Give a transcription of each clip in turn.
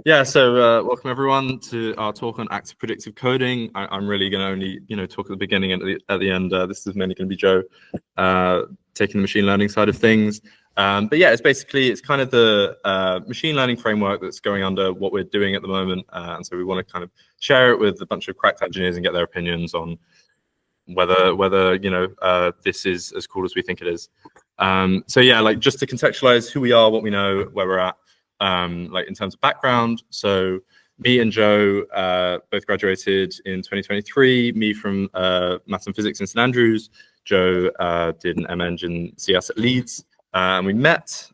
Yeah, so welcome everyone to our talk on active predictive coding. I'm really going to only, talk at the beginning and at the end. This is mainly going to be Joe taking the machine learning side of things. But yeah, it's kind of the machine learning framework that's going under what we're doing at the moment. And so we want to kind of share it with a bunch of cracked engineers and get their opinions on whether this is as cool as we think it is. So yeah, like just to contextualize who we are, what we know, where we're at. Like in terms of background, so me and Joe both graduated in 2023. Me from Maths and Physics in St Andrews. Joe did an MEng in CS at Leeds, and we met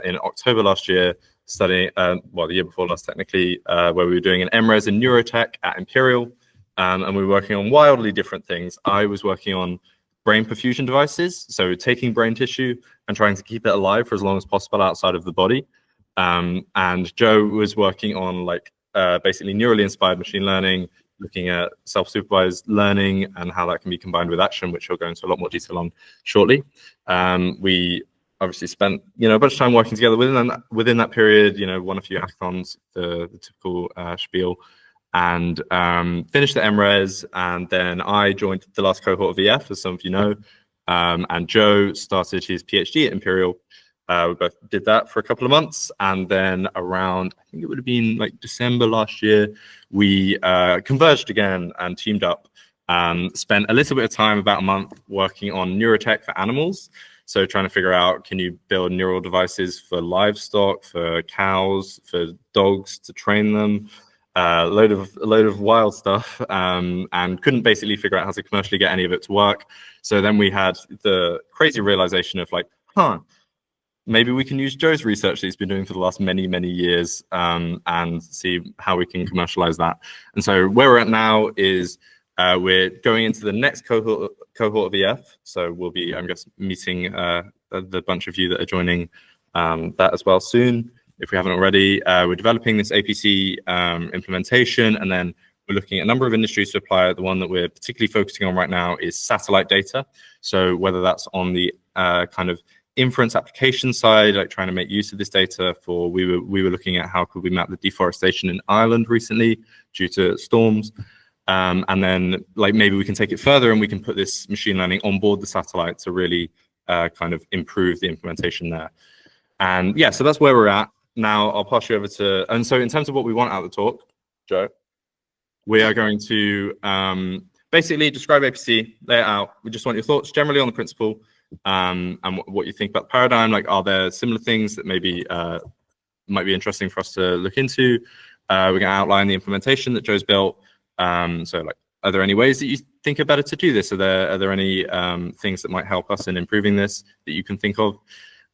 in October last year, studying the year before last technically, where we were doing an MRes in neurotech at Imperial, and we were working on wildly different things. I was working on brain perfusion devices, so taking brain tissue and trying to keep it alive for as long as possible outside of the body. And Joe was working on basically neurally inspired machine learning, looking at self-supervised learning and how that can be combined with action, which he'll go into a lot more detail on shortly. We obviously spent a bunch of time working together within that period. Won a few hackathons, the typical spiel, and finished the MRes. And then I joined the last cohort of EF, as some of you know, and Joe started his PhD at Imperial. We both did that for a couple of months, and then around, I think it would have been like December last year, we converged again and teamed up. Spent a little bit of time, about a month, working on neurotech for animals. So trying to figure out, can you build neural devices for livestock, for cows, for dogs to train them? A load of wild stuff, and couldn't basically figure out how to commercially get any of it to work. So then we had the crazy realization of maybe we can use Joe's research that he's been doing for the last many, many years, and see how we can commercialize that. And so where we're at now is we're going into the next cohort of EF. So we'll be, I'm guess, meeting the bunch of you that are joining that as well soon, if we haven't already. We're developing this APC implementation, and then we're looking at a number of industries to apply it. The one that we're particularly focusing on right now is satellite data. So whether that's on the kind of inference application side, like trying to make use of this data for, we were looking at how could we map the deforestation in Ireland recently due to storms, and then maybe we can take it further and we can put this machine learning on board the satellite to really kind of improve the implementation there. And yeah, so that's where we're at now. I'll pass you over to, and so in terms of what we want out of the talk, Joe, we are going to basically describe APC, lay it out. We just want your thoughts generally on the principle, and what you think about the paradigm. Are there similar things that maybe might be interesting for us to look into? We're going to outline the implementation that Joe's built. So are there any ways that you think are better to do this? Are there any things that might help us in improving this that you can think of?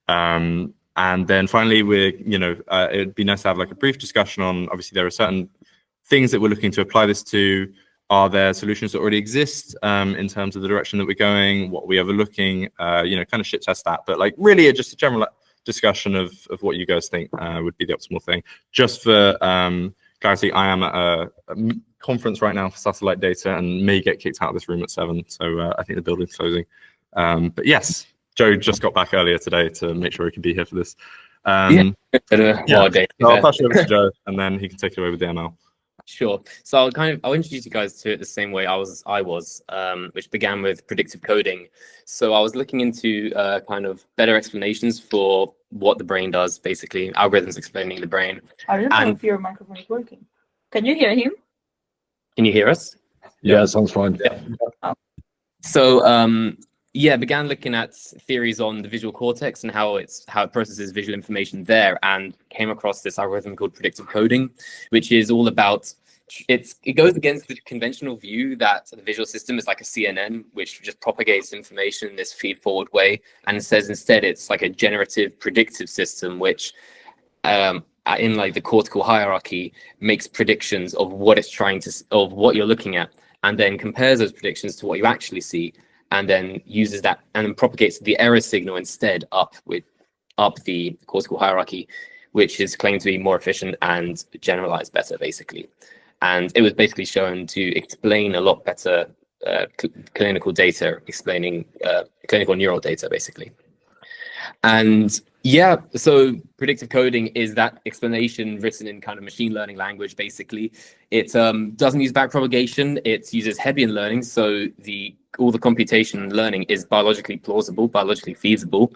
And then finally, it'd be nice to have a brief discussion on, obviously there are certain things that we're looking to apply this to. Are there solutions that already exist in terms of the direction that we're going, what we're overlooking, kind of shit test that. But really just a general discussion of what you guys think would be the optimal thing. Just for clarity, I am at a conference right now for satellite data and may get kicked out of this room at 7. So I think the building's closing. But yes, Joe just got back earlier today to make sure he could be here for this. So I'll pass you over to Joe and then he can take it away with the ML. Sure. So I'll introduce you guys to it the same way I was, which began with predictive coding. So I was looking into kind of better explanations for what the brain does, basically algorithms explaining the brain. I don't know if your microphone is working. Can you hear him? Can you hear us? Yeah, sounds fine. Yeah. Oh. So began looking at theories on the visual cortex and how it processes visual information there, and came across this algorithm called predictive coding, which is all about, it goes against the conventional view that the visual system is like a CNN, which just propagates information in this feed-forward way, and says instead it's like a generative predictive system, which in the cortical hierarchy makes predictions of what what you're looking at, and then compares those predictions to what you actually see, and then uses that and then propagates the error signal instead up the cortical hierarchy, which is claimed to be more efficient and generalized better, basically. And it was basically shown to explain a lot better clinical data, explaining clinical neural data, basically. And yeah, so predictive coding is that explanation written in kind of machine learning language, basically. It doesn't use backpropagation, it uses Hebbian learning, so all the computation and learning is biologically plausible, biologically feasible.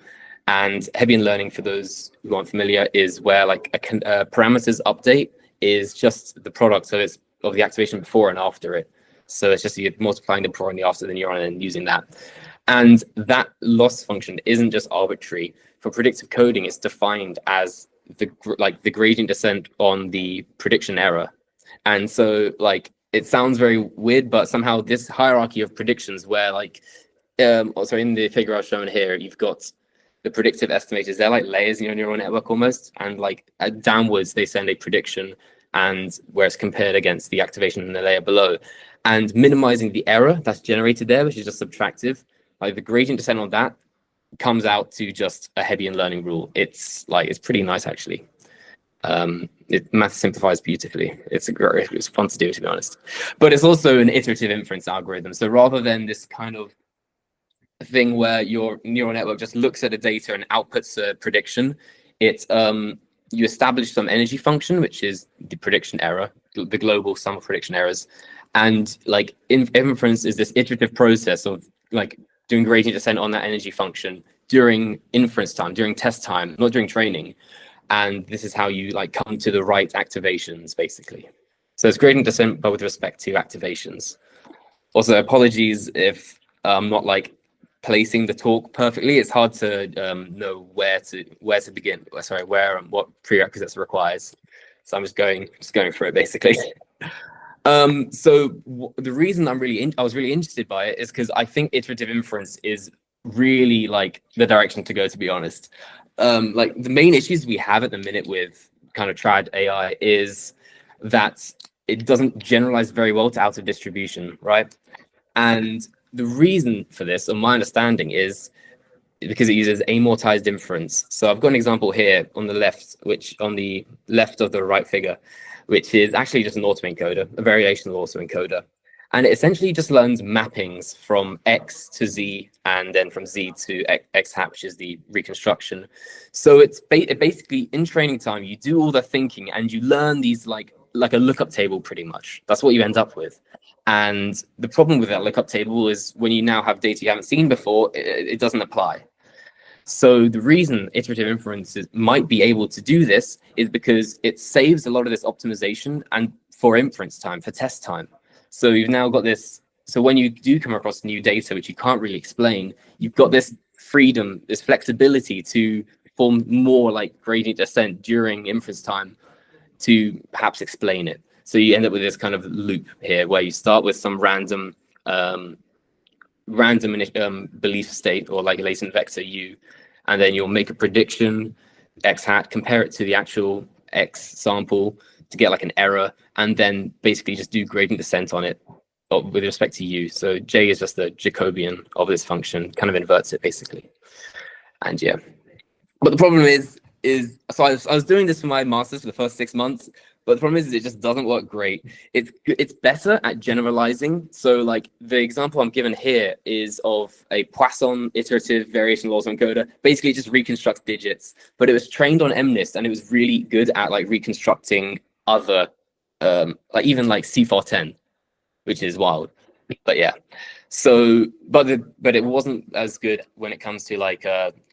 And Hebbian learning, for those who aren't familiar, is where like a parameters update is just the product of the activation before and after it. So it's just you're multiplying the before and the after the neuron and using that. And that loss function isn't just arbitrary. For predictive coding, it's defined as the gradient descent on the prediction error. And so like it sounds very weird, but somehow this hierarchy of predictions where also in the figure I've shown here, you've got the predictive estimators. They're like layers in your neural network almost, and like downwards they send a prediction, and where it's compared against the activation in the layer below, and minimizing the error that's generated there, which is just subtractive. Like the gradient descent on that comes out to just a Hebbian learning rule. It's pretty nice actually. Math simplifies beautifully. It's fun to do, to be honest. But it's also an iterative inference algorithm. So rather than this kind of thing where your neural network just looks at the data and outputs a prediction, you establish some energy function, which is the prediction error, the global sum of prediction errors. And like inference is this iterative process of like doing gradient descent on that energy function during inference time, during test time, not during training. And this is how you like come to the right activations, basically. So it's gradient descent, but with respect to activations. Also, apologies if I'm not like placing the talk perfectly. It's hard to know where to begin. Sorry, what prerequisites requires. So I'm just going through it basically. The reason I was really interested by it is because I think iterative inference is really like the direction to go, to be honest. Like the main issues we have at the minute with kind of trad AI is that it doesn't generalize very well to out of distribution, right? And the reason for this, on my understanding, is because it uses amortized inference. So I've got an example here on the left, which on the left of the right figure, which is actually just an autoencoder, a variational autoencoder. And it essentially just learns mappings from X to Z and then from Z to X hat, which is the reconstruction. So it's basically in training time, you do all the thinking and you learn these like a lookup table pretty much. That's what you end up with. And the problem with that lookup table is when you now have data you haven't seen before, it doesn't apply. So the reason iterative inferences might be able to do this is because it saves a lot of this optimization and for inference time, for test time. So you've now got this. So when you do come across new data, which you can't really explain, you've got this freedom, this flexibility to form more like gradient descent during inference time to perhaps explain it. So you end up with this kind of loop here where you start with some random belief state or like a latent vector U, and then you'll make a prediction X hat, compare it to the actual X sample to get like an error, and then basically just do gradient descent on it with respect to U. So J is just the Jacobian of this function, kind of inverts it basically. And yeah, but the problem is so I was doing this for my master's for the first 6 months. But the problem is it just doesn't work great. It's better at generalizing. So like the example I'm given here is of a Poisson iterative variational autoencoder. Basically it just reconstructs digits, but it was trained on MNIST and it was really good at like reconstructing other, like even like C410, which is wild. But yeah, so, but it wasn't as good when it comes to like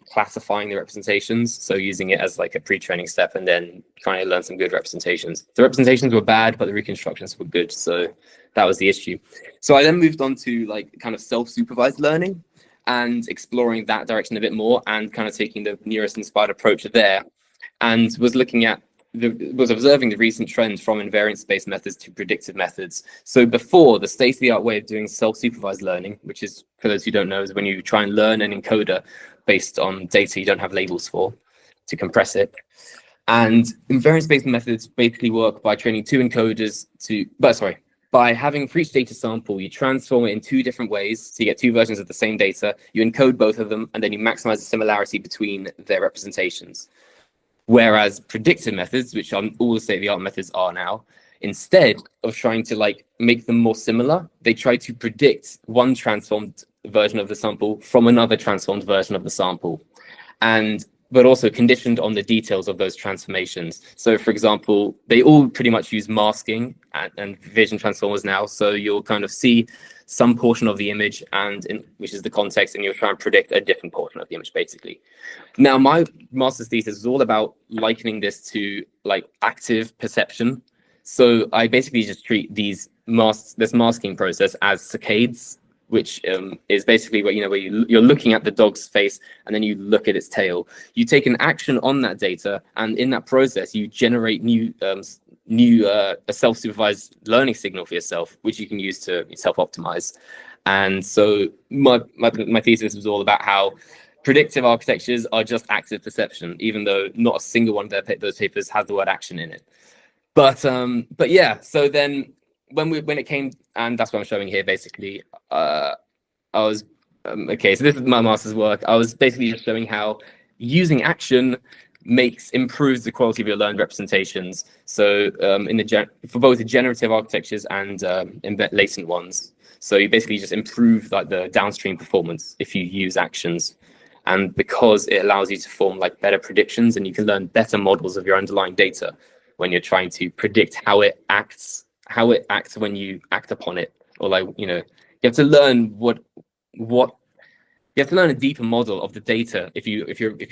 classifying the representations, so using it as like a pre-training step and then trying to learn some good representations. The representations were bad, but the reconstructions were good, so that was the issue. So I then moved on to like kind of self-supervised learning and exploring that direction a bit more and kind of taking the nearest inspired approach there, and was looking at was observing the recent trend from invariance-based methods to predictive methods. So before, the state-of-the-art way of doing self-supervised learning, which is, for those who don't know, is when you try and learn an encoder based on data you don't have labels for to compress it. And invariance-based methods basically work by training two encoders by having for each data sample, you transform it in two different ways to get two versions of the same data. You encode both of them, and then you maximize the similarity between their representations. Whereas predictive methods, which all the state-of-the-art methods are now, instead of trying to like make them more similar, they try to predict one transformed version of the sample from another transformed version of the sample. but also conditioned on the details of those transformations. So for example, they all pretty much use masking and vision transformers now. So you'll kind of see some portion of the image which is the context, and you'll try and predict a different portion of the image basically. Now, my master's thesis is all about likening this to like active perception. So I basically just treat this masking process as saccades, which is basically where you're looking at the dog's face and then you look at its tail. You take an action on that data, and in that process, you generate a self-supervised learning signal for yourself, which you can use to self-optimize. And so my thesis was all about how predictive architectures are just active perception, even though not a single one of those papers has the word action in it. But yeah, so then when it came, and that's what I'm showing here basically, I was okay, so this is my master's work. I was basically just showing how using action improves the quality of your learned representations. So for both the generative architectures and latent ones. So you basically just improve like the downstream performance if you use actions, and because it allows you to form like better predictions, and you can learn better models of your underlying data when you're trying to predict how it acts when you act upon it, or like you have to learn you have to learn a deeper model of the data if you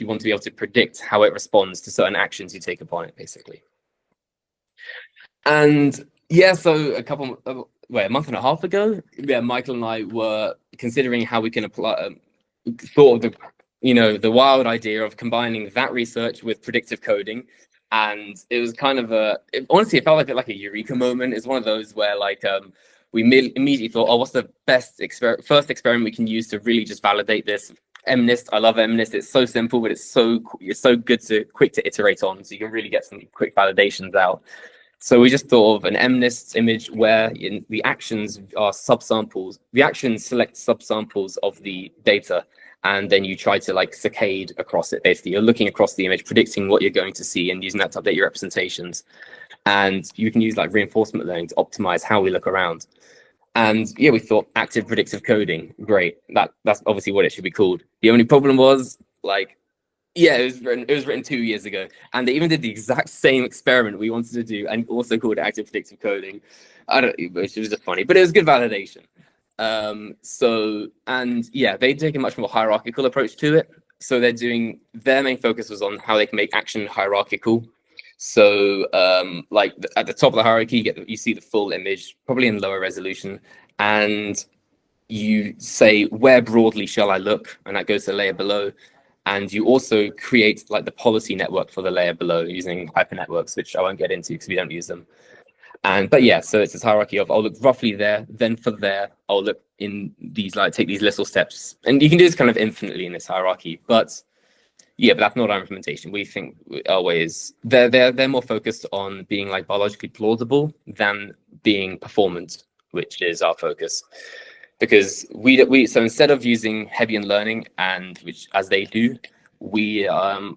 want to be able to predict how it responds to certain actions you take upon it, basically. And yeah, so a month and a half ago, Michael and I were considering how we can apply thought of the wild idea of combining that research with predictive coding. And it was kind of honestly, it felt like a bit like a eureka moment. It's one of those where like we immediately thought, oh, what's the best first experiment we can use to really just validate this? MNIST, I love MNIST. It's so simple, but it's so quick to iterate on, so you can really get some quick validations out. So we just thought of an MNIST image where the actions are subsamples. The actions select subsamples of the data, and then you try to like saccade across it. Basically, you're looking across the image, predicting what you're going to see, and using that to update your representations. And you can use like reinforcement learning to optimize how we look around. And yeah, we thought active predictive coding, great. That's obviously what it should be called. The only problem was like, yeah, it was written 2 years ago, and they even did the exact same experiment we wanted to do, and also called it active predictive coding. Which was just funny, but it was good validation. And yeah, they take a much more hierarchical approach to it. So their main focus was on how they can make action hierarchical. So like at the top of the hierarchy, you see the full image, probably in lower resolution, and you say, where broadly shall I look? And that goes to the layer below. And you also create like the policy network for the layer below using hypernetworks, which I won't get into because we don't use them. But yeah, so it's this hierarchy of I'll look roughly there, then for there, I'll look in these, like take these little steps. And you can do this kind of infinitely in this hierarchy, but yeah, but that's not our implementation. We think our way is they're more focused on being like biologically plausible than being performant, which is our focus. Because so instead of using Hebbian learning, and which as they do, we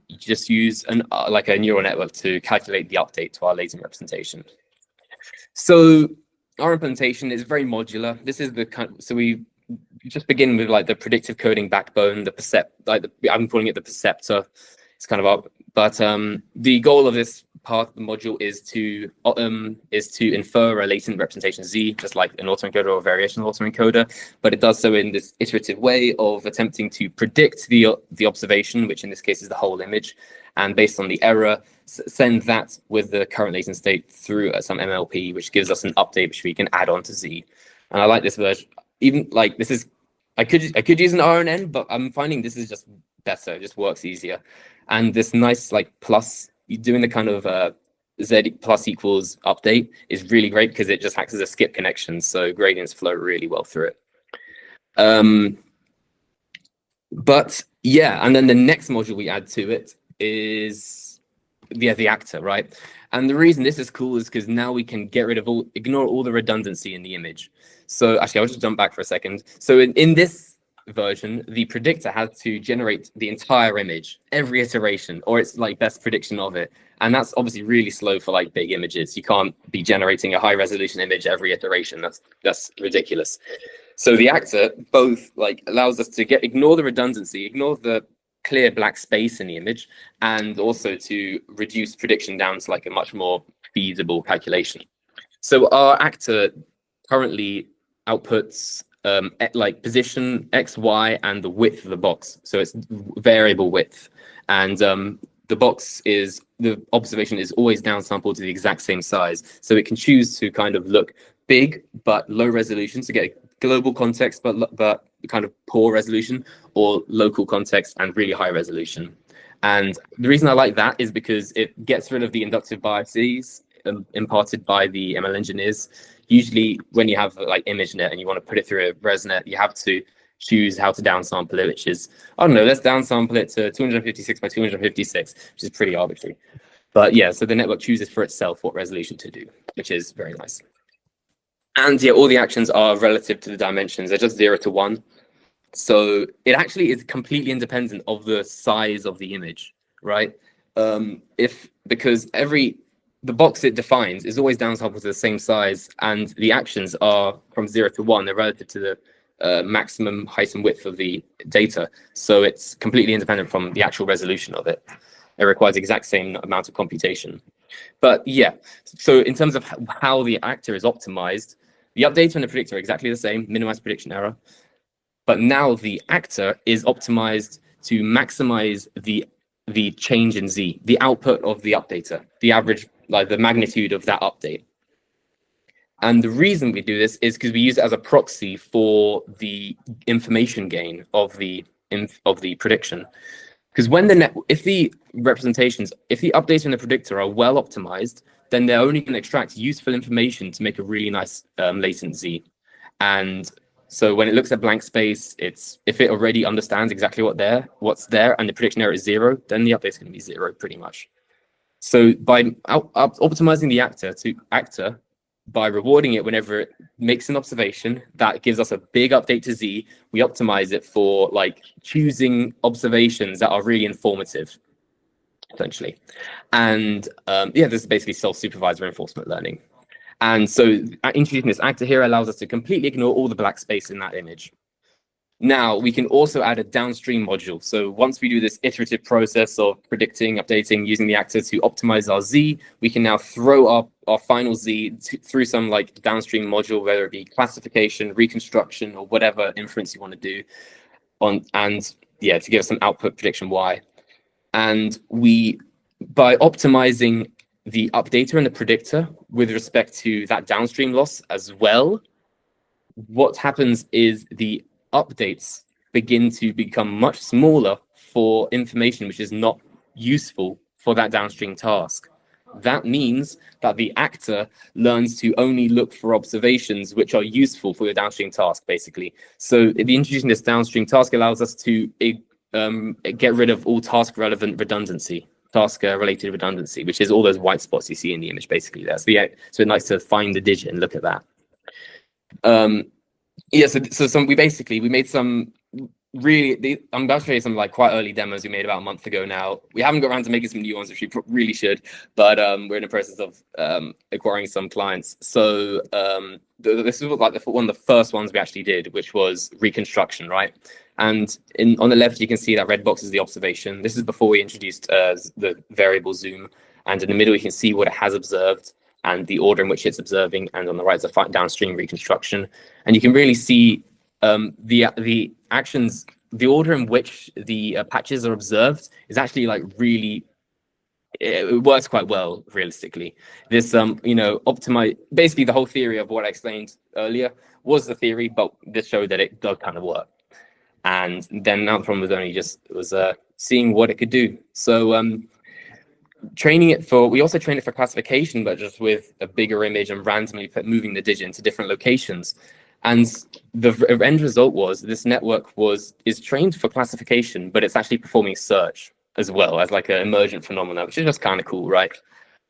just use like a neural network to calculate the update to our latent representation. So our implementation is very modular. This is so we just begin with like the predictive coding backbone, I'm calling it the perceptor. It's kind of but the goal of this part of the module is to infer a latent representation Z, just like an autoencoder or a variation of autoencoder, but it does so in this iterative way of attempting to predict the observation, which in this case is the whole image, and based on the error, send that with the current latent state through some MLP, which gives us an update which we can add on to Z. And I like this version. Even like this is, I could use an RNN, but I'm finding this is just better. It just works easier. And this nice like plus, doing the kind of Z plus equals update is really great because it just acts as a skip connection. So gradients flow really well through it. But yeah, and then the next module we add to it is the actor, right? And the reason this is cool is because now we can ignore all the redundancy in the image. So actually, I'll just jump back for a second. So in this version, the predictor has to generate the entire image, every iteration, or it's like best prediction of it. And that's obviously really slow for like big images. You can't be generating a high resolution image every iteration. That's ridiculous. So the actor both like allows us to ignore the redundancy, ignore the clear black space in the image, and also to reduce prediction down to like a much more feasible calculation. So our actor currently outputs like position, X, Y, and the width of the box. So it's variable width. And the observation is always downsampled to the exact same size. So it can choose to kind of look big, but low resolution to get global context, but kind of poor resolution, or local context and really high resolution. And the reason I like that is because it gets rid of the inductive biases imparted by the ML engineers. Usually when you have like ImageNet and you want to put it through a ResNet, you have to choose how to downsample it, which is, I don't know, let's downsample it to 256 by 256, which is pretty arbitrary. But yeah, so the network chooses for itself what resolution to do, which is very nice. And yeah, all the actions are relative to the dimensions. They're just 0 to 1. So it actually is completely independent of the size of the image, right? Because the box it defines is always downsampled to the same size, and the actions are from 0 to 1. They're relative to the maximum height and width of the data. So it's completely independent from the actual resolution of it. It requires the exact same amount of computation. But yeah, so in terms of how the actor is optimized, the updater and the predictor are exactly the same, minimize prediction error. But now the actor is optimized to maximize the change in Z, the output of the updater, the average, like the magnitude of that update. And the reason we do this is because we use it as a proxy for the information gain of the prediction. Because if the updater and the predictor are well optimized, then they're only going to extract useful information to make a really nice latent Z. And so when it looks at blank space, if it already understands exactly what's there, and the prediction error is 0, then the update's going to be 0 pretty much. So by optimizing the actor, by rewarding it whenever it makes an observation, that gives us a big update to Z. We optimize it for like choosing observations that are really informative, essentially. And yeah, this is basically self-supervised reinforcement learning. And so introducing this actor here allows us to completely ignore all the black space in that image. Now, we can also add a downstream module. So once we do this iterative process of predicting, updating, using the actor to optimize our Z, we can now throw our final Z through some like downstream module, whether it be classification, reconstruction, or whatever inference you want to do, and yeah, to give us some output prediction Y. And by optimizing the updater and the predictor with respect to that downstream loss as well, what happens is the updates begin to become much smaller for information which is not useful for that downstream task. That means that the actor learns to only look for observations which are useful for your downstream task, basically. So introducing this downstream task allows us to get rid of all task-related redundancy, task-related redundancy, which is all those white spots you see in the image, basically. So it's nice to find the digit and look at that. Yeah, we made some really, I'm about to show you some like quite early demos we made about a month ago now. We haven't got around to making some new ones, which we really should, but we're in the process of acquiring some clients. So this is like one of the first ones we actually did, which was reconstruction, right? And on the left, you can see that red box is the observation. This is before we introduced the variable zoom. And in the middle, you can see what it has observed and the order in which it's observing. And on the right is a downstream reconstruction. And you can really see the actions, the order in which the patches are observed is actually like really, it works quite well realistically. This basically the whole theory of what I explained earlier was the theory, but this showed that it does kind of work. And then now the problem was seeing what it could do. So we also trained it for classification, but just with a bigger image and randomly moving the digit into different locations. And the end result was this network is trained for classification, but it's actually performing search as well as like an emergent phenomenon, which is just kind of cool, right?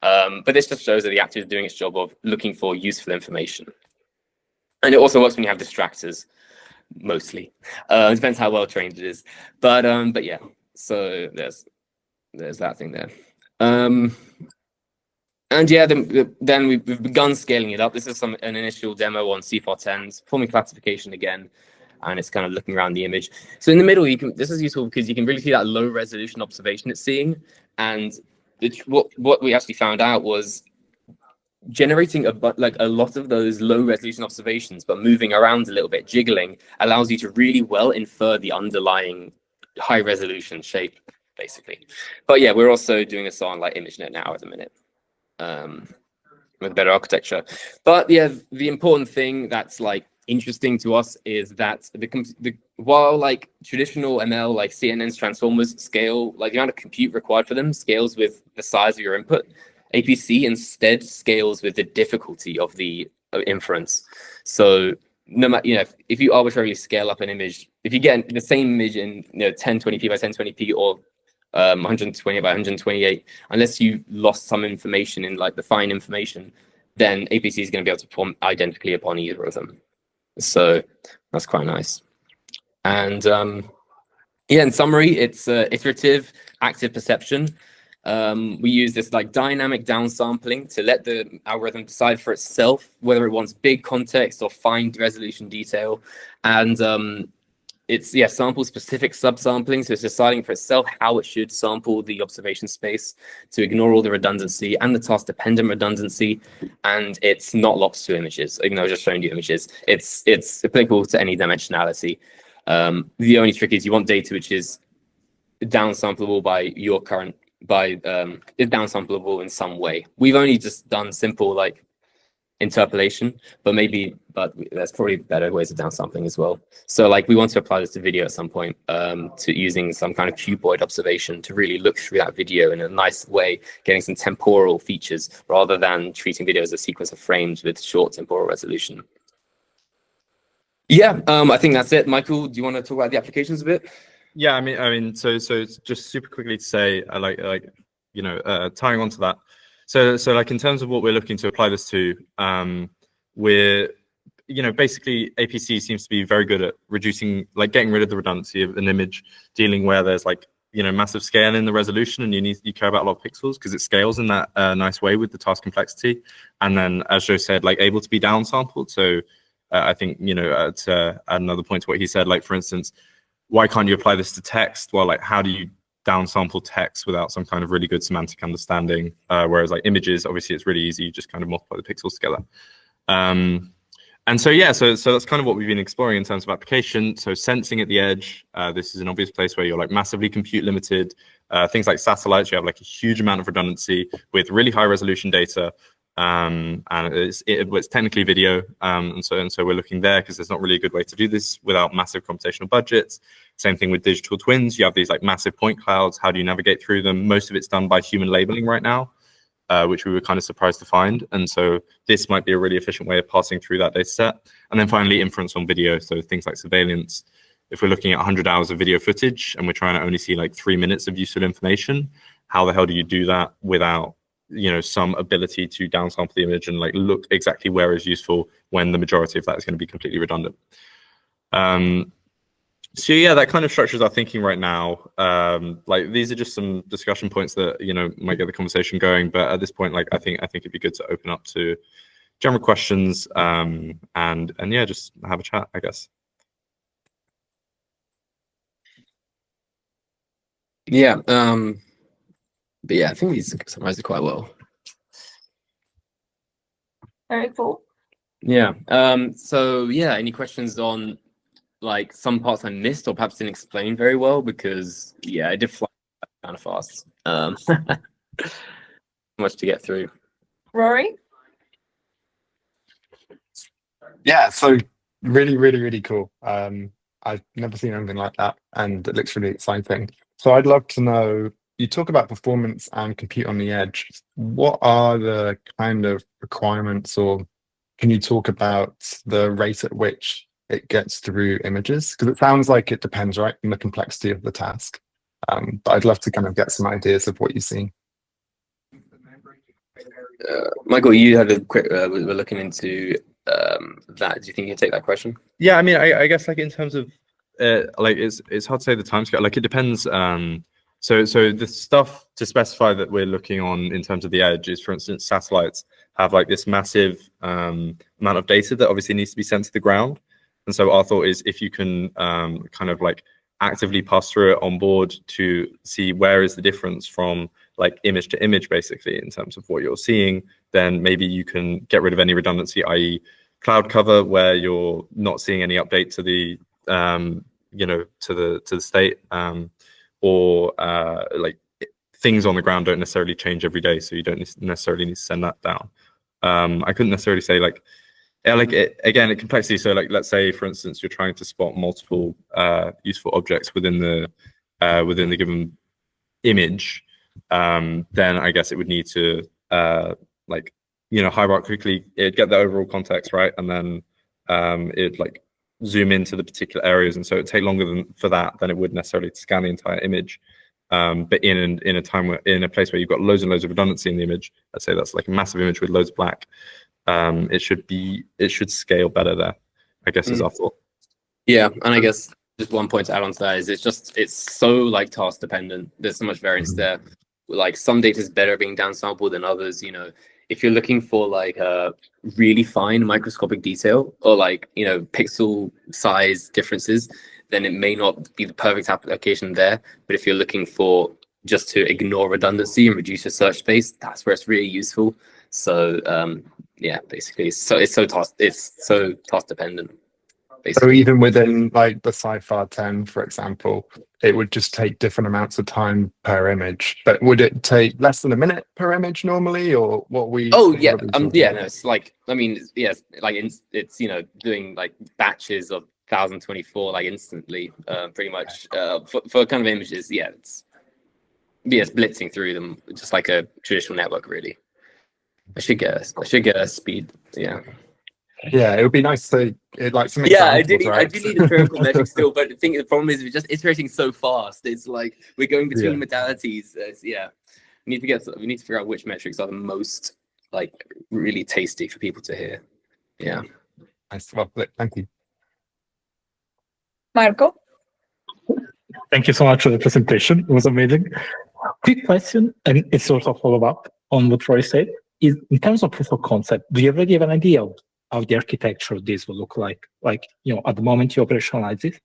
But this just shows that the actor is doing its job of looking for useful information. And it also works when you have distractors, mostly. It depends how well trained it is. But yeah, so there's that thing there. And yeah, then we've begun scaling it up. This is an initial demo on CFAR10s, performing classification again. and it's kind of looking around the image. So in the middle, this is useful because you can really see that low resolution observation it's seeing. And what we actually found out was generating a lot of those low resolution observations, but moving around a little bit, jiggling, allows you to really well infer the underlying high resolution shape, basically. But yeah, we're also doing this on like ImageNet now at the minute, with better architecture. But yeah, the important thing that's like interesting to us is that while like traditional ML, like CNN's transformers scale, like the amount of compute required for them scales with the size of your input, APC instead scales with the difficulty of the inference. So no matter, if you arbitrarily scale up an image, if you get the same image in 1020p by 1020p or 120 by 128, unless you lost some information in like the fine information, then APC is going to be able to perform identically upon either of them. So that's quite nice. And yeah, in summary, it's iterative active perception. We use this like dynamic downsampling to let the algorithm decide for itself whether it wants big context or fine resolution detail. And it's sample specific subsampling, so it's deciding for itself how it should sample the observation space to ignore all the redundancy and the task dependent redundancy. And it's not locked to images, even though I just showing you images. It's applicable to any dimensionality. The only trick is you want data which is downsamplable by your current is downsamplable in some way. We've only just done simple like interpolation, but there's probably better ways of downsampling as well. So like we want to apply this to video at some point, to using some kind of cuboid observation to really look through that video in a nice way, getting some temporal features rather than treating video as a sequence of frames with short temporal resolution. Yeah, I think that's it. Michael, do you want to talk about the applications a bit? Yeah, I mean, so just super quickly to say, tying on to that. So like in terms of what we're looking to apply this to, we're, basically APC seems to be very good at reducing, like getting rid of the redundancy of an image, dealing where there's like, massive scale in the resolution and you care about a lot of pixels because it scales in that nice way with the task complexity. And then, as Joe said, like able to be downsampled. So I think, to add another point to what he said, like for instance, why can't you apply this to text? Well, like how do you downsample text without some kind of really good semantic understanding? Whereas like images, obviously it's really easy. You just kind of multiply the pixels together. And so, yeah, so that's kind of what we've been exploring in terms of application. So sensing at the edge, this is an obvious place where you're like massively compute limited. Things like satellites, you have like a huge amount of redundancy with really high resolution data. And it's technically video, and so we're looking there because there's not really a good way to do this without massive computational budgets. Same thing with digital twins. You have these like massive point clouds. How do you navigate through them? Most of it's done by human labeling right now, which we were kind of surprised to find. And so this might be a really efficient way of passing through that data set. And then finally, inference on video. So things like surveillance. If we're looking at 100 hours of video footage and we're trying to only see like 3 minutes of useful information, how the hell do you do that without some ability to downsample the image and like look exactly where is useful when the majority of that is going to be completely redundant? So yeah, that kind of structures our thinking right now. Like these are just some discussion points that might get the conversation going, but at this point, like I think it'd be good to open up to general questions, and yeah, just have a chat, I guess. Yeah. But yeah, I think these summarize it quite well. Very cool. Yeah. So yeah, any questions on like some parts I missed or perhaps didn't explain very well? Because yeah, I did fly kind of fast. Much to get through. Rory? Yeah, so really cool. I've never seen anything like that, and it looks really exciting. So I'd love to know, you talk about performance and compute on the edge. What are the kind of requirements, or can you talk about the rate at which it gets through images? Because it sounds like it depends, right, on the complexity of the task. But I'd love to kind of get some ideas of what you see. Michael, you had a quick, we're looking into that. Do you think you can take that question? Yeah, I mean, I guess like in terms of like it's hard to say the timescale. Like it depends. So the stuff to specify that we're looking on in terms of the edge is, for instance, satellites have like this massive amount of data that obviously needs to be sent to the ground. And so our thought is if you can kind of like actively pass through it on board to see where is the difference from like image to image, basically, in terms of what you're seeing, then maybe you can get rid of any redundancy, i.e. cloud cover, where you're not seeing any update to the to the state, or like things on the ground don't necessarily change every day, so you don't necessarily need to send that down. I couldn't necessarily say like again, complexity. So like, let's say for instance, you're trying to spot multiple useful objects within the given image, then I guess it would need to like, hierarchically it'd get the overall context right, and then it'd like zoom into the particular areas, and so it'd take longer for that than it would necessarily to scan the entire image. But in a place where you've got loads and loads of redundancy in the image, let's say that's like a massive image with loads of black, it should scale better there, I guess, is our thought. Yeah, and I guess just one point to add on to that is it's so like task dependent. There's so much variance there. Like some data is better being downsampled than others. If you're looking for like a really fine microscopic detail or like pixel size differences, then it may not be the perfect application there. But if you're looking for just to ignore redundancy and reduce your search space, that's where it's really useful. So yeah, basically, it's so task dependent. Basically. So even within like the Sci-Fi 10, for example, it would just take different amounts of time per image. But would it take less than a minute per image normally, or what we? Oh yeah, yeah. No, it's like yes, like it's doing like batches of 1024 like instantly, pretty much for kind of images. Yeah, it's blitzing through them just like a traditional network, really. I should get a speed. Yeah. Yeah, it would be nice to like some examples. I right? do need a empirical metric still, but the problem is it's just iterating so fast. It's like we're going between modalities. We need to figure out which metrics are the most like really tasty for people to hear. Yeah. Nice. Well, thank you. Marco? Thank you so much for the presentation. It was amazing. Quick question, and it's sort of follow-up on what Roy said, is in terms of proof of concept, do you already have an idea of how the architecture of this will look like? Like, at the moment you operationalize it,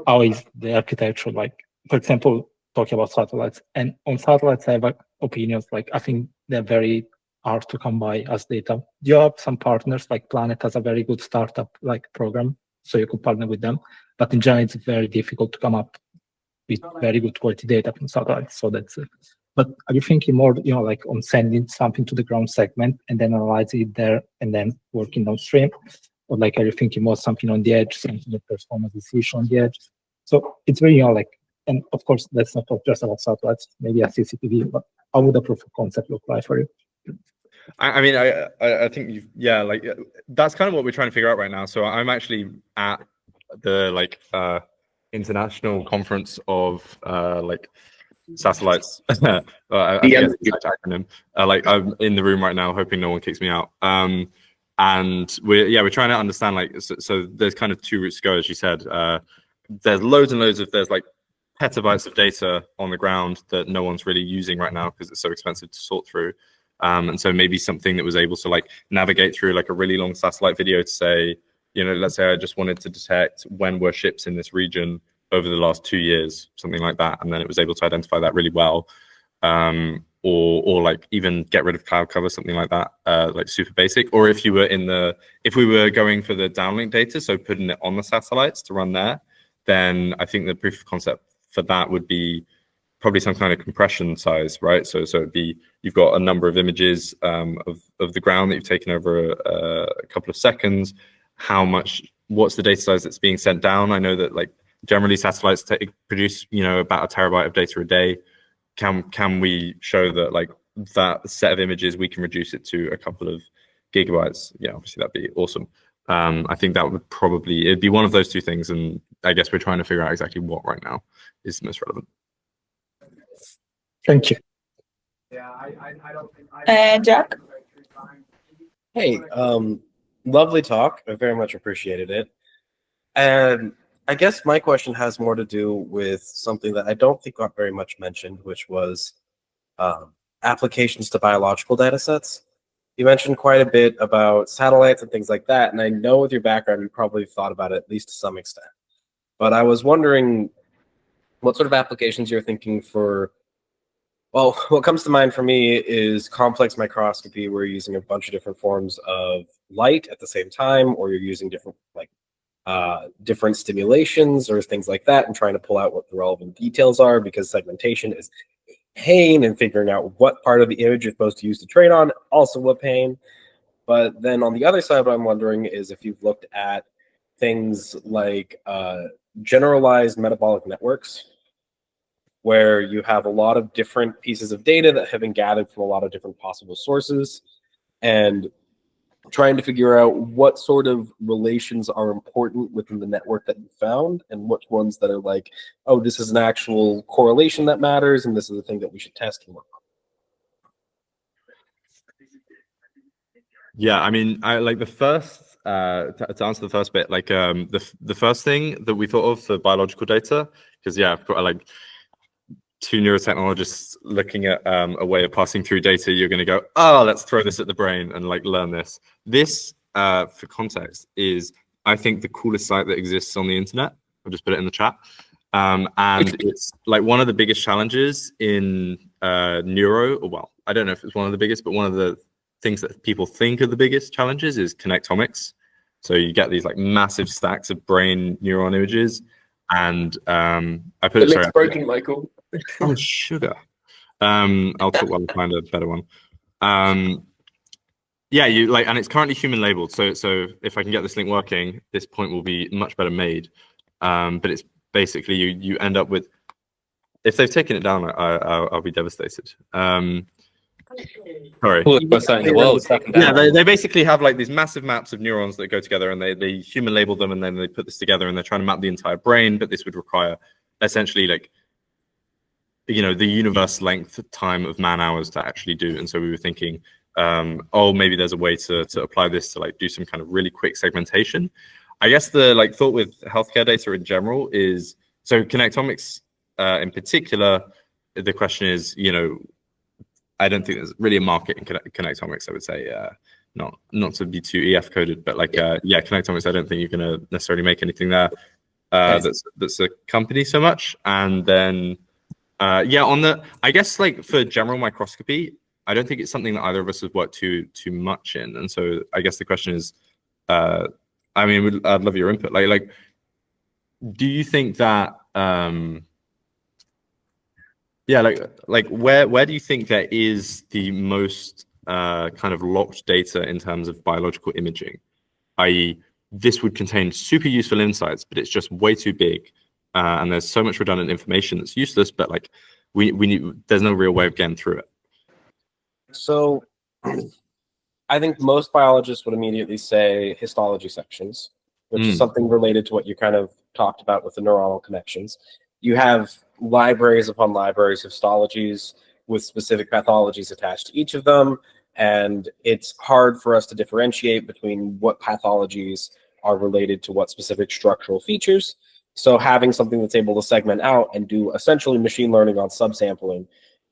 how is the architecture like? For example, talking about satellites, and on satellites I have opinions, like I think they're very hard to come by as data. Do you have some partners, like Planet has a very good startup like program, so you could partner with them, but in general it's very difficult to come up with very good quality data from satellites, so that's it. But are you thinking more, like on sending something to the ground segment and then analyzing it there and then working downstream? Or like, are you thinking more something on the edge, something that performance decision on the edge? So it's really, like, and of course, let's not talk just about satellites, maybe a CCTV, but how would a proof of concept look like for you? I mean, I think that's kind of what we're trying to figure out right now. So I'm actually at the international conference of satellites. I think it's an acronym. I'm in the room right now, hoping no one kicks me out. And we're trying to understand so there's kind of two routes to go, as you said. There's loads and loads of like petabytes of data on the ground that no one's really using right now because it's so expensive to sort through. And so maybe something that was able to navigate through like a really long satellite video to say, let's say I just wanted to detect when were ships in this region over the last 2 years, something like that, and then it was able to identify that really well, or like even get rid of cloud cover, something like that, like super basic. Or if we were going for the downlink data, so putting it on the satellites to run there, then I think the proof of concept for that would be probably some kind of compression size, right? So it'd be, you've got a number of images of the ground that you've taken over a couple of seconds. What's the data size that's being sent down? I know that generally satellites produce about a terabyte of data a day. Can we show that that set of images we can reduce it to a couple of gigabytes? Yeah, obviously that'd be awesome. I think that would it'd be one of those two things, and I guess we're trying to figure out exactly what right now is most relevant. Thank you. Jack? Hey, lovely talk. I very much appreciated it. And I guess my question has more to do with something that I don't think got very much mentioned, which was applications to biological data sets. you mentioned quite a bit about satellites and things like that, and I know with your background you probably thought about it at least to some extent. But I was wondering what sort of applications you're thinking for. Well, what comes to mind for me is complex microscopy, where you're using a bunch of different forms of light at the same time, or you're using different different stimulations or things like that, and trying to pull out what the relevant details are, because segmentation is pain, and figuring out what part of the image you're supposed to use to train on, also a pain. But then on the other side, what I'm wondering is if you've looked at things like generalized metabolic networks, where you have a lot of different pieces of data that have been gathered from a lot of different possible sources, and trying to figure out what sort of relations are important within the network that you found, and which ones that are like, oh, this is an actual correlation that matters, and this is the thing that we should test and work on. Yeah, I mean, I like the first to answer the first bit, like the first thing that we thought of for biological data, because yeah, I've got like two neurotechnologists looking at a way of passing through data. You're going to go, oh, let's throw this at the brain and like learn this. This, for context, is I think the coolest site that exists on the internet. I'll just put it in the chat. And it's like one of the biggest challenges in neuro, or well, I don't know if it's one of the biggest, but one of the things that people think are the biggest challenges is connectomics. So you get these like massive stacks of brain neuron images, and I put it. Sorry, broken, Michael. Oh, sugar. I'll talk while I find a better one. Yeah, you like, and it's currently human labeled. So if I can get this link working, this point will be much better made. But it's basically you end up with, if they've taken it down, I'll be devastated. Sorry. Coolest site in the world. Yeah, they basically have like these massive maps of neurons that go together, and they human label them, and then they put this together, and they're trying to map the entire brain. But this would require essentially like, you know, the universe length time of man hours to actually do. And so we were thinking, oh, maybe there's a way to apply this to like do some kind of really quick segmentation. I guess the like thought with healthcare data in general is, so connectomics in particular, the question is, you know, I don't think there's really a market in connectomics, I would say, not to be too EF coded, but like, yeah, connectomics, I don't think you're going to necessarily make anything there that's a company so much. And then, yeah, on the, I guess like for general microscopy, I don't think it's something that either of us have worked too much in. And so I guess the question is, I mean, I'd love your input. Like, do you think that, yeah, like where do you think there is the most kind of locked data in terms of biological imaging? I.e., this would contain super useful insights, but it's just way too big. And there's so much redundant information that's useless, but like we need, there's no real way of getting through it. So I think most biologists would immediately say histology sections, which is something related to what you kind of talked about with the neuronal connections. You have libraries upon libraries of histologies with specific pathologies attached to each of them, and it's hard for us to differentiate between what pathologies are related to what specific structural features. So having something that's able to segment out and do essentially machine learning on subsampling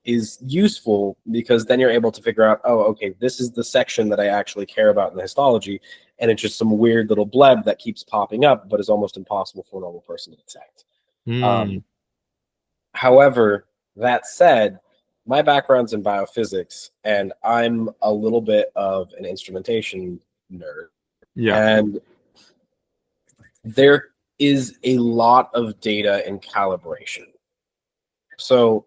is useful, because then you're able to figure out, oh, okay, this is the section that I actually care about in the histology, and it's just some weird little bleb that keeps popping up, but is almost impossible for a normal person to detect. However, that said, my background's in biophysics, and I'm a little bit of an instrumentation nerd. Yeah. And there is a lot of data in calibration. So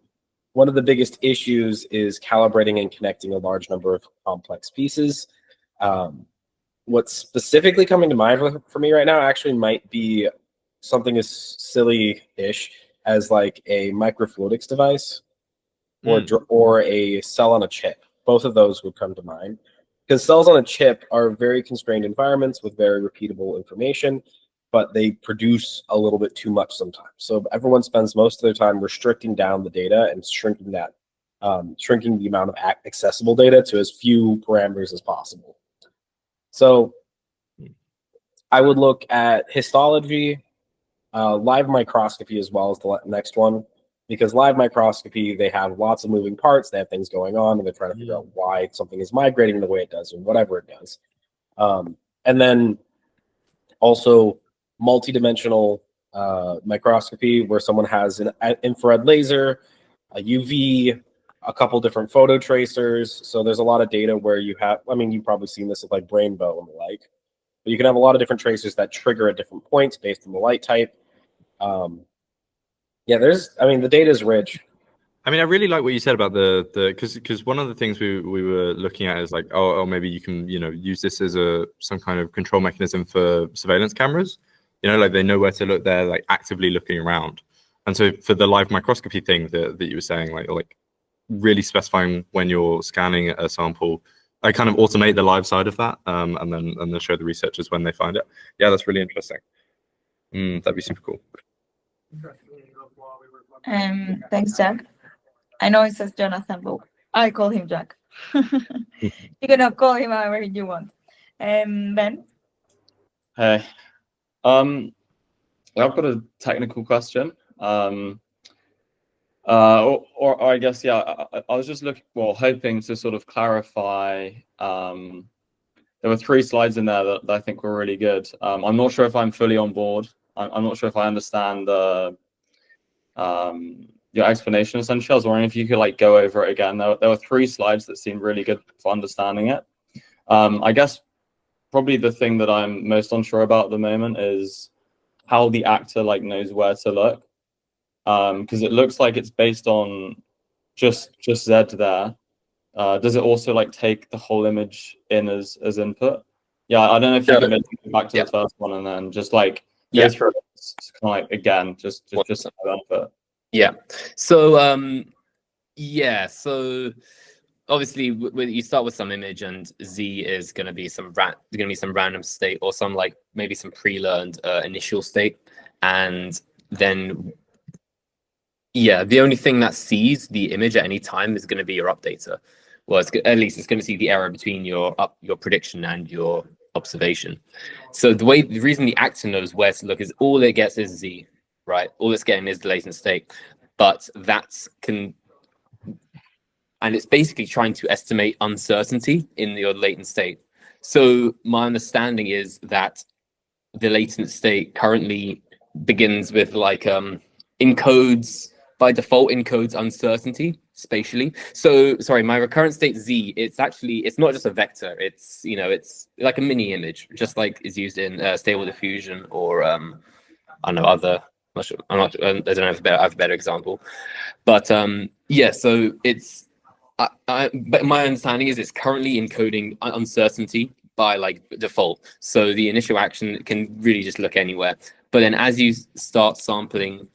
one of the biggest issues is calibrating and connecting a large number of complex pieces. What's specifically coming to mind for me right now actually might be something as silly-ish as like a microfluidics device or a cell on a chip. Both of those would come to mind, because cells on a chip are very constrained environments with very repeatable information, but they produce a little bit too much sometimes. So everyone spends most of their time restricting down the data and shrinking that, shrinking the amount of accessible data to as few parameters as possible. So I would look at histology, live microscopy as well as the next one. because live microscopy, they have lots of moving parts, they have things going on, and they're trying to figure out why something is migrating the way it does or whatever it does. And then also multidimensional microscopy, where someone has an infrared laser, a UV, a couple different photo tracers. So there's a lot of data where you have, I mean, you've probably seen this with like Brainbow and the like, but you can have a lot of different tracers that trigger at different points based on the light type. Yeah, the data is rich. I mean, I really like what you said about the because one of the things we were looking at is like, oh, maybe you can use this as some kind of control mechanism for surveillance cameras. Like they know where to look. They're like actively looking around. And so for the live microscopy thing that you were saying, like really specifying when you're scanning a sample, I kind of automate the live side of that, and then show the researchers when they find it. Yeah, that's really interesting. That'd be super cool. Thanks, Jack. I know it says Jonathan, but I call him Jack. You can call him however you want. Ben? Hey. I've got a technical question. Or I guess, yeah, I was just hoping to sort of clarify. There were 3 slides in there that I think were really good. I'm not sure if I'm fully on board. I'm not sure if I understand your explanation, essentially. I was wondering if you could like go over it again. There were 3 slides that seemed really good for understanding it. I guess probably the thing that I'm most unsure about at the moment is how the actor like knows where to look. Because it looks like it's based on just Z there. Does it also like take the whole image in as input? Yeah, I don't know if you can maybe go back to the first one and then just like go through it kind of like again, just for benefit. Yeah. So so obviously you start with some image, and Z is going to be some random state or some like maybe some pre-learned initial state, and then the only thing that sees the image at any time is going to be your updater. Well, at least it's going to see the error between your prediction and your observation. So the reason the actor knows where to look is all it gets is Z, right? All it's getting is the latent state, but and it's basically trying to estimate uncertainty in your latent state. So my understanding is that the latent state currently begins with like encodes uncertainty spatially. So sorry, my recurrent state Z, it's not just a vector. It's it's like a mini image, just like is used in Stable Diffusion or I don't know other. I don't know if I have a better example, but so it's. But my understanding is it's currently encoding uncertainty by like default. So the initial action can really just look anywhere. But then as you start sampling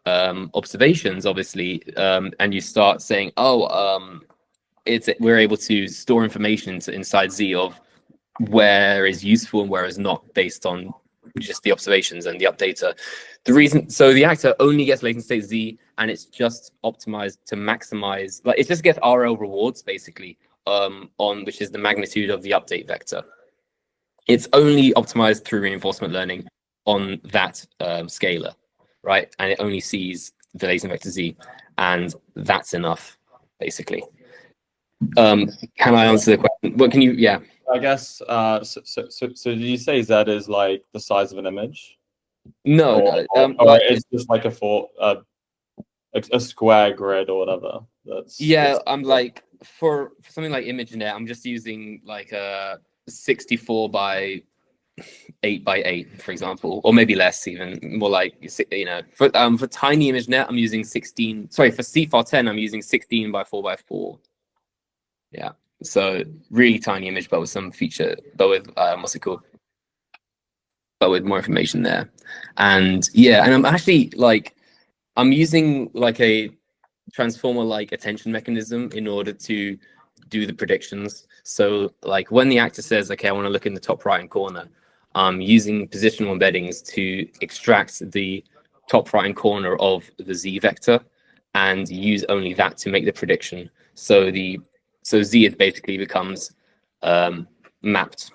observations, obviously, and you start saying, we're able to store information inside Z of where is useful and where is not based on just the observations and the updater. So the actor only gets latent state Z, and it's just optimized to maximize, like it just gets RL rewards basically, on which is the magnitude of the update vector. It's only optimized through reinforcement learning on that scalar, right? And it only sees the latent vector Z, and that's enough, basically. Can I answer the question? What can you? Yeah. I guess. So did you say Z is like the size of an image? No, or it's just like a square grid or whatever. I'm like for something like ImageNet, I'm just using like a 64 by 8 by 8, for example, or maybe less, even more like for tiny ImageNet, I'm using 16. Sorry, for CFAR10, I'm using 16 by 4 by 4. Yeah, so really tiny image, but with some feature, but with what's it called? But with more information there, and I'm actually I'm using like a transformer like attention mechanism in order to do the predictions. So like when the actor says, okay, I want to look in the top right hand corner, I'm using positional embeddings to extract the top right hand corner of the Z vector and use only that to make the prediction. So Z it basically becomes mapped,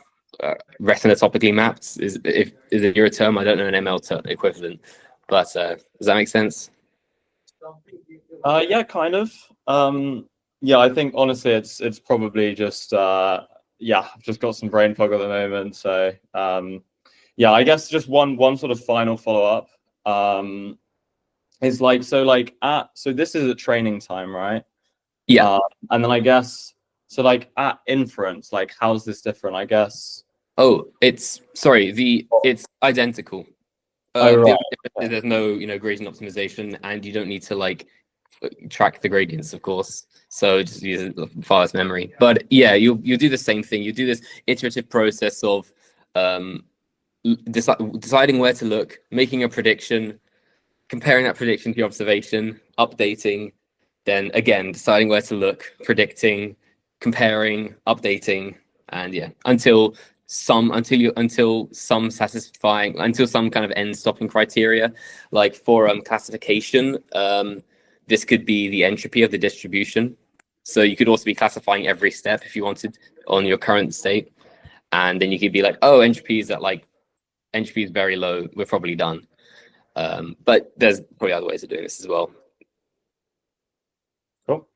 retinotopically mapped. Is it your term? I don't know an ML equivalent, but does that make sense? Yeah, kind of. Yeah, I think honestly, it's probably just yeah, I've just got some brain fog at the moment. So yeah, I guess just one sort of final follow up is like so this is at training time, right? Yeah. And then I guess so like at inference, like how's this different? I guess. Oh, it's identical. Oh, right. There's no gradient optimization, and you don't need to like track the gradients, of course. So just use far less memory. But yeah, you do the same thing. You do this iterative process of deciding where to look, making a prediction, comparing that prediction to your observation, updating, then again deciding where to look, predicting, comparing, updating, and yeah, until some kind of end stopping criteria. Like for classification, this could be the entropy of the distribution. So you could also be classifying every step if you wanted on your current state, and then you could be like, oh, entropy is very low, we're probably done. But there's probably other ways of doing this as well. Cool.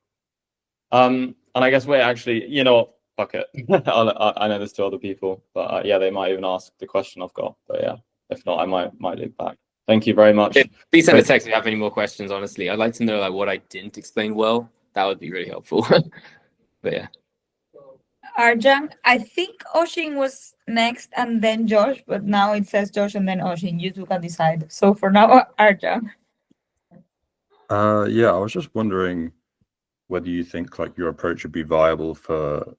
And I guess we're actually, you know what, fuck it. I know there's two other people, but yeah, they might even ask the question I've got. But yeah, if not, I might loop back. Thank you very much. Please send a text if you have any more questions, honestly. I'd like to know like what I didn't explain well. That would be really helpful. But yeah. Arjan, I think Oshin was next and then Josh, but now it says Josh and then Oshin. You two can decide. So for now, Arjan. Yeah, I was just wondering whether you think like your approach would be viable for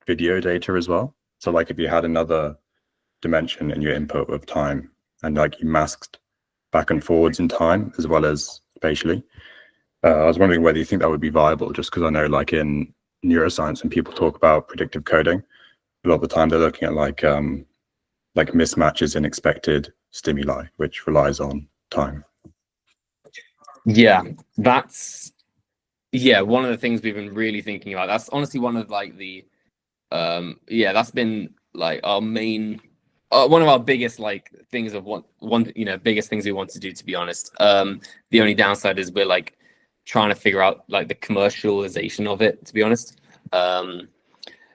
video data as well. So like if you had another dimension in your input of time and like you masked back and forwards in time as well as spatially, I was wondering whether you think that would be viable, just because I know like in neuroscience when people talk about predictive coding, a lot of the time they're looking at like mismatches in expected stimuli, which relies on time. Yeah, that's one of the things we've been really thinking about. That's honestly one of like the that's been like our main one of our biggest like things of biggest things we want to do, to be honest. The only downside is we're like trying to figure out like the commercialization of it, to be honest.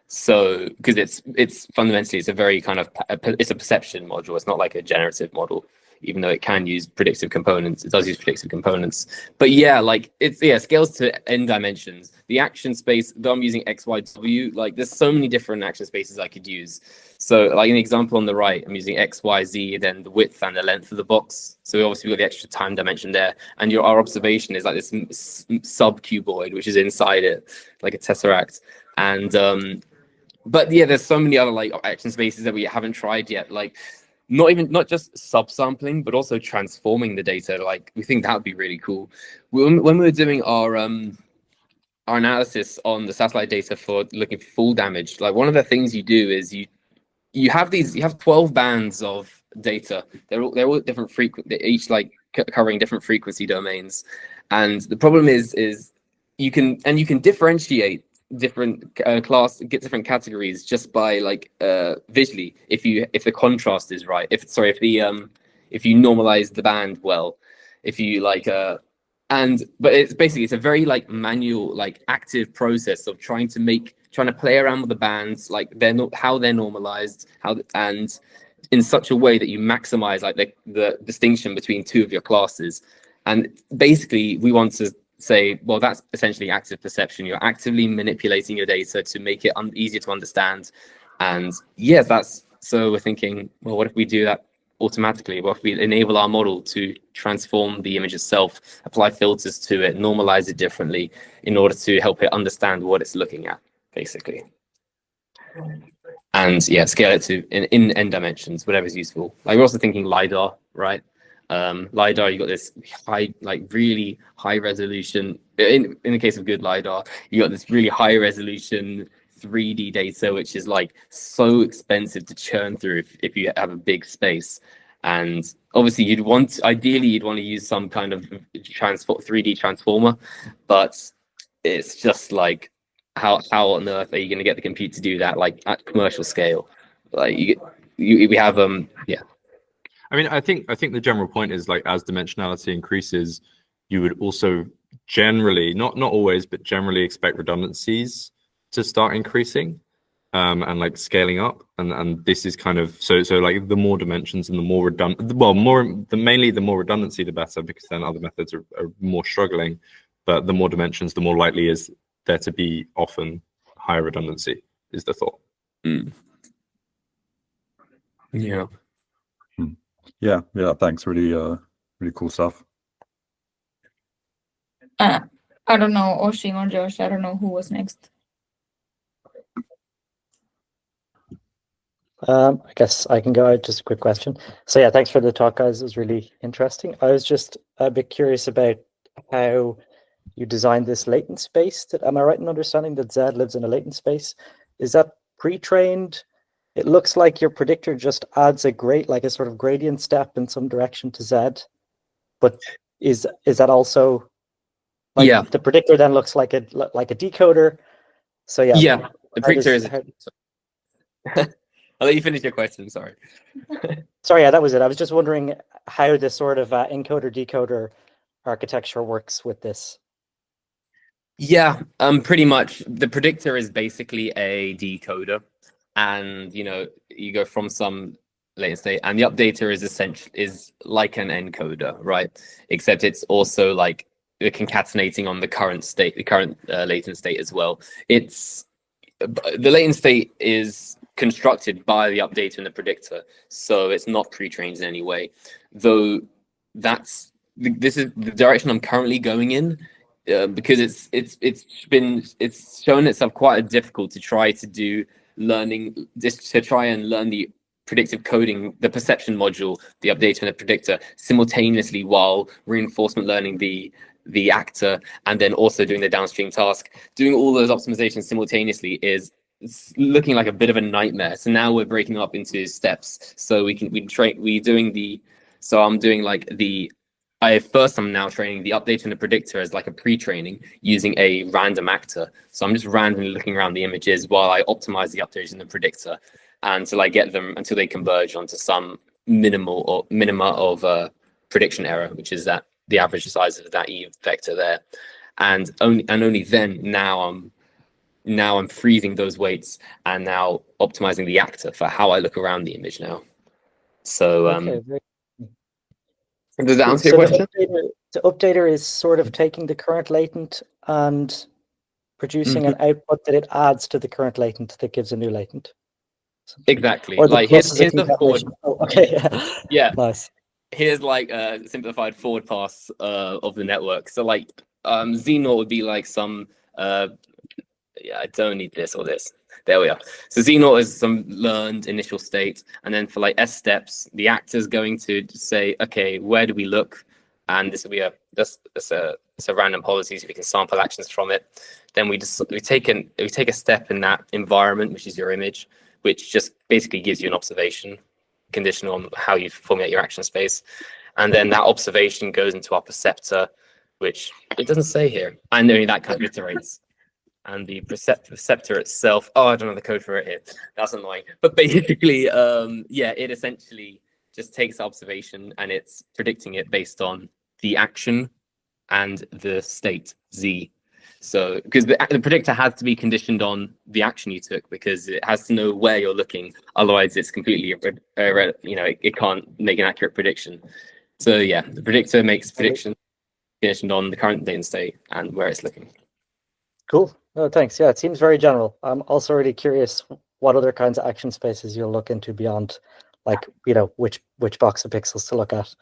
So because it's fundamentally it's a very kind of it's a perception module. It's not like a generative model, even though it can use predictive components. It does use predictive components. But yeah, like it scales to n dimensions. The action space, though I'm using X, Y, W, like there's so many different action spaces I could use. So like an example on the right, I'm using X, Y, Z, then the width and the length of the box. So we obviously got the extra time dimension there. And our observation is like this sub-cuboid, which is inside it, like a tesseract. And but yeah, there's so many other like action spaces that we haven't tried yet. Like not just subsampling, but also transforming the data. Like we think that would be really cool. When we were doing our analysis on the satellite data for looking for fall damage, like one of the things you do is you have 12 bands of data. They're all different they're each like covering different frequency domains. And the problem is you can differentiate different different categories just by like visually if the contrast is right, if you normalize the band well, if you like but it's a very like manual, like active process of trying to play around with the bands, like how they're normalized, and in such a way that you maximize like the distinction between two of your classes. And basically we want to say, well, that's essentially active perception. You're actively manipulating your data to make it easier to understand. And yes, so we're thinking, well, what if we do that automatically? What if we enable our model to transform the image itself, apply filters to it, normalize it differently in order to help it understand what it's looking at, basically. And yeah, scale it to in n dimensions, whatever's useful. Like we're also thinking LiDAR, right? LiDAR, you got this really high resolution. In the case of good LiDAR, you got this really high resolution 3D data, which is like so expensive to churn through if you have a big space. And obviously ideally you'd want to use some kind of 3D transformer, but it's just like how on earth are you going to get the compute to do that like at commercial scale? Like we have yeah. I mean, I think the general point is like as dimensionality increases, you would also generally, not always, but generally expect redundancies to start increasing and like scaling up. And this is kind of so like the more dimensions and the more redundant, well, mainly the more redundancy, the better, because then other methods are more struggling. But the more dimensions, the more likely is there to be often higher redundancy, is the thought. Yeah. Yeah, thanks. Really cool stuff. I don't know, Oshin or Josh. I don't know who was next. I guess I can go. Just a quick question. So yeah, thanks for the talk, guys. It was really interesting. I was just a bit curious about how you designed this latent space. Am I right in understanding that Z lives in a latent space? Is that pre-trained? It looks like your predictor just adds a sort of gradient step in some direction to Z, but is that also like the predictor then looks like a decoder? So yeah, the predictor is. I'll let you finish your question. Sorry. Sorry, yeah, that was it. I was just wondering how this sort of encoder-decoder architecture works with this. Yeah, pretty much. The predictor is basically a decoder, and you go from some latent state, and the updater is like an encoder, right? Except it's also like concatenating on the current state, the current latent state as well. The latent state is constructed by the updater and the predictor, so it's not pre-trained in any way. Though this is the direction I'm currently going in, because it's shown itself quite difficult to try to do learning, just to try and learn the predictive coding, the perception module, the updater and the predictor simultaneously while reinforcement learning the actor and then also doing the downstream task. Doing all those optimizations simultaneously is looking like a bit of a nightmare. So now we're breaking up into steps. So I'm doing like I'm now training the updater and the predictor as like a pre-training using a random actor. So I'm just randomly looking around the images while I optimize the updater and the predictor until I get them, until they converge onto some minima of prediction error, which is that the average size of that E vector there. And only then now I'm freezing those weights and now optimizing the actor for how I look around the image now. So does that answer your question? The updater is sort of taking the current latent and producing an output that it adds to the current latent that gives a new latent. Exactly. Or like here's the forward. Oh, okay. Yeah. Nice. Here's like a simplified forward pass of the network. So like Z0 would be like some I don't need this or this. There we are. So Z0 is some learned initial state, and then for like S steps, the actor's going to say, okay, where do we look? And this will be a random policy, so we can sample actions from it. Then we take a step in that environment, which is your image, which just basically gives you an observation conditional on how you formulate your action space. And then that observation goes into our perceptor, which it doesn't say here. And only that kind of iterates. And the perceptor itself, I don't know the code for it here. That's annoying. But basically, it essentially just takes observation and it's predicting it based on the action and the state, Z. So, because the predictor has to be conditioned on the action you took, because it has to know where you're looking. Otherwise, it's completely, it can't make an accurate prediction. So yeah, the predictor makes prediction conditioned on the current data state and where it's looking. Cool. No, thanks. Yeah, it seems very general. I'm also really curious what other kinds of action spaces you'll look into beyond, like, which box of pixels to look at.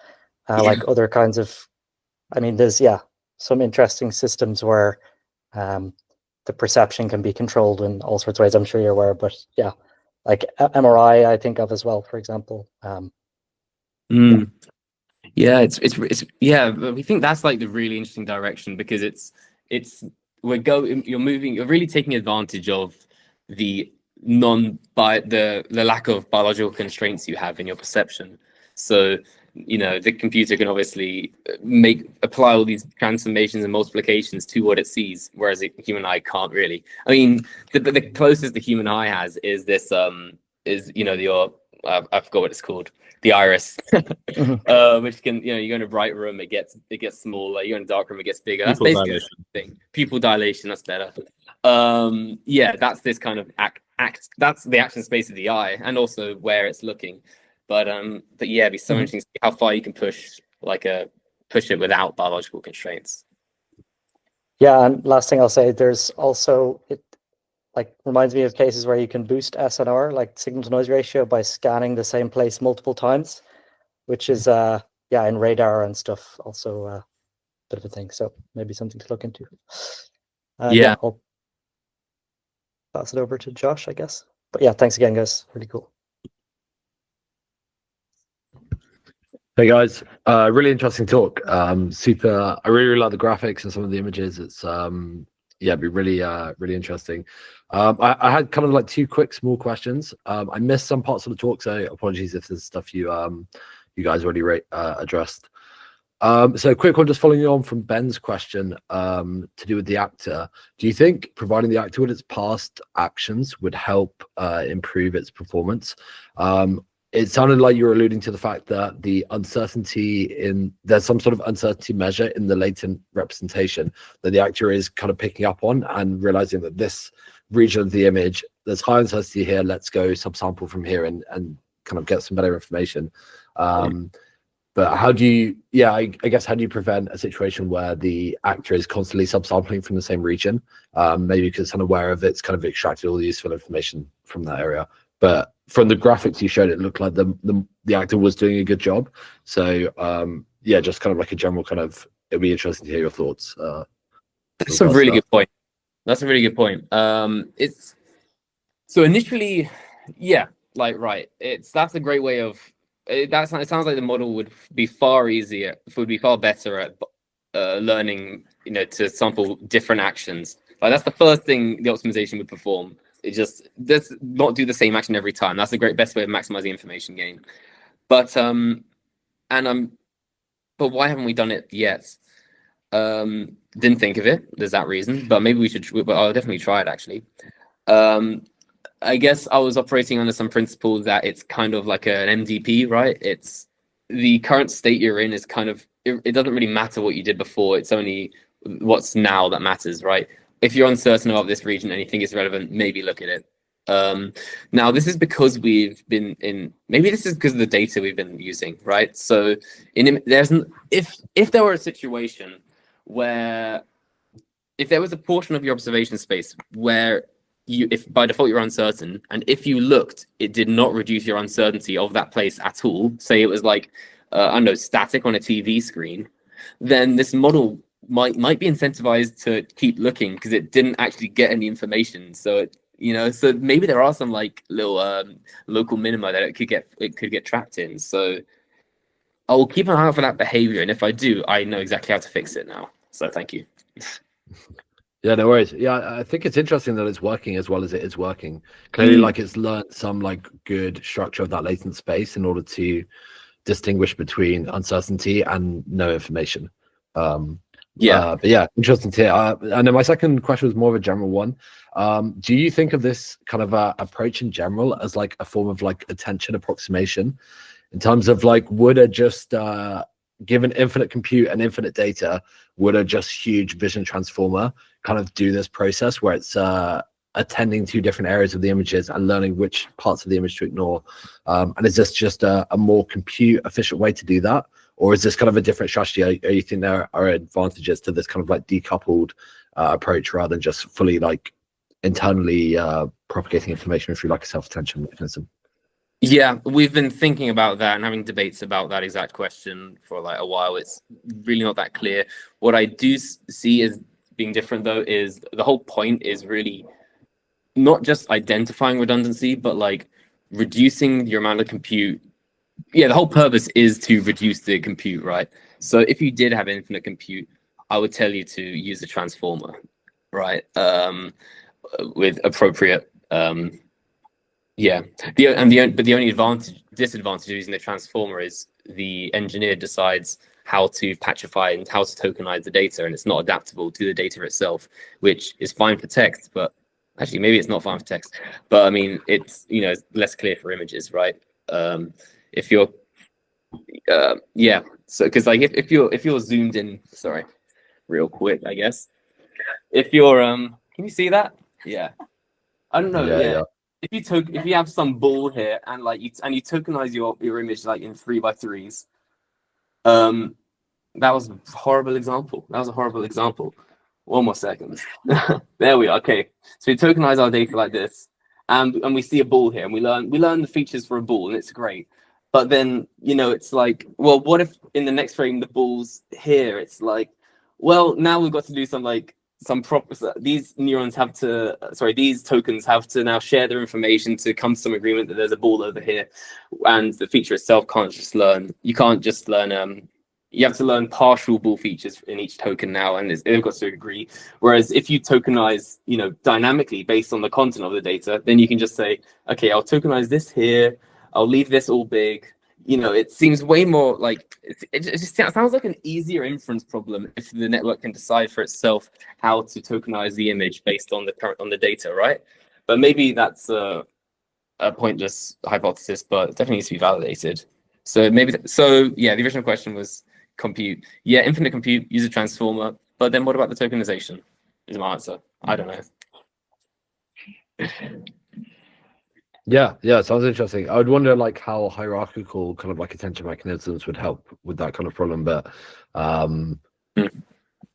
Like other kinds of, there's, some interesting systems where the perception can be controlled in all sorts of ways. I'm sure you're aware, but yeah, like MRI, I think of as well, for example. Yeah, we think that's like the really interesting direction, because you're really taking advantage of the lack of biological constraints you have in your perception. So the computer can obviously apply all these transformations and multiplications to what it sees, whereas the human eye can't really. The closest the human eye has is this your I forgot what it's called, the iris, which can, you go in a bright room, it gets smaller. You go in a dark room, it gets bigger. That's Pupil basically the dilation. same thing. Pupil dilation, that's better. Yeah, that's this kind of that's the action space of the eye, and also where it's looking. But yeah, it'd be so interesting to see how far you can push it without biological constraints. Yeah, and last thing I'll say, there's also, it like reminds me of cases where you can boost SNR, like signal to noise ratio, by scanning the same place multiple times, which is yeah, in radar and stuff also a bit of a thing. So maybe something to look into. Yeah. I'll pass it over to Josh, I guess. But yeah, thanks again, guys. Really cool. Hey guys, really interesting talk. Super. I really like the graphics and some of the images. It's yeah, it'd be really interesting. I had kind of like two quick small questions. I missed some parts of the talk, so apologies if there's stuff you guys already addressed. So a quick one, just following on from Ben's question to do with the actor. Do you think providing the actor with its past actions would help improve its performance? It sounded like you were alluding to the fact that the uncertainty there's some sort of uncertainty measure in the latent representation that the actor is kind of picking up on and realizing that this region of the image, there's high uncertainty here, let's go subsample from here and kind of get some better information. But how do you, I guess, how do you prevent a situation where the actor is constantly subsampling from the same region? Maybe because it's unaware of it's kind of extracted all the useful information from that area. But from the graphics you showed, it looked like the actor was doing a good job. So yeah, just kind of like a general kind of, it'd be interesting to hear your thoughts. That's a really good point. That's a really good point. It's so initially, yeah, like right. That's a great way of. It sounds like the model would be far better at learning, to sample different actions. Like that's the first thing the optimization would perform. It just does not do the same action every time. That's the best way of maximizing information gain. But but why haven't we done it yet? Didn't think of it. There's that reason, but maybe we should. But I'll definitely try it actually. I guess I was operating under some principle that it's kind of like an MDP, right? It's the current state you're in is kind of, it doesn't really matter what you did before. It's only what's now that matters, right? If you're uncertain about this region and you think it's relevant, maybe look at it. Now, this is because maybe this is because of the data we've been using, right? So if there were a situation where, if there was a portion of your observation space where if by default you're uncertain, and if you looked, it did not reduce your uncertainty of that place at all. Say it was like, I don't know, static on a TV screen, then this model might be incentivized to keep looking because it didn't actually get any information. So so maybe there are some like little local minima that it could get trapped in. So I will keep an eye out for that behavior, and if I do, I know exactly how to fix it now. So thank you. Yeah, no worries. Yeah, I think it's interesting that it's working as well as it is working. Clearly, like it's learned some like good structure of that latent space in order to distinguish between uncertainty and no information. But yeah, interesting to hear. And then my second question was more of a general one. Do you think of this kind of approach in general as like a form of like attention approximation, in terms of like, would a just given infinite compute and infinite data, would a just huge vision transformer kind of do this process where it's attending to different areas of the images and learning which parts of the image to ignore? And is this just a more compute efficient way to do that? Or is this kind of a different strategy? Or you think there are advantages to this kind of like decoupled approach rather than just fully like internally propagating information through like a self-attention mechanism? Yeah, we've been thinking about that and having debates about that exact question for like a while. It's really not that clear. What I do see as being different though is the whole point is really not just identifying redundancy, but like reducing your amount of compute. Yeah, the whole purpose is to reduce the compute, right? So if you did have infinite compute, I would tell you to use a transformer, right? With appropriate but the only disadvantage of using the transformer is the engineer decides how to patchify and how to tokenize the data, and it's not adaptable to the data itself, which is fine for text, but actually maybe it's not fine for text. But I mean, it's it's less clear for images, right? if you're yeah, so because like if you're zoomed in, sorry, real quick, I guess if you're can you see that? Yeah, I don't know. Yeah. If you have some ball here and like you tokenize your image like in 3x3s, that was a horrible example. That was a horrible example. One more second. There we are. Okay, so we tokenize our data like this, and we see a ball here, and we learn the features for a ball, and it's great. But then it's like, well, what if in the next frame the ball's here? It's like, well, now we've got to do some proper. These neurons have to, these tokens have to now share their information to come to some agreement that there's a ball over here, and the feature itself can't just learn. You can't just learn. You have to learn partial ball features in each token now, and they've got to agree. Whereas if you tokenize, dynamically based on the content of the data, then you can just say, okay, I'll tokenize this here. I'll leave this all big. It seems way more like it just sounds like an easier inference problem if the network can decide for itself how to tokenize the image based on the data, right? But maybe that's a pointless hypothesis, but it definitely needs to be validated. So yeah, the original question was compute. Yeah, infinite compute, use a transformer. But then what about the tokenization? Is my answer. I don't know. Yeah, sounds interesting. I would wonder like how hierarchical kind of like attention mechanisms would help with that kind of problem, but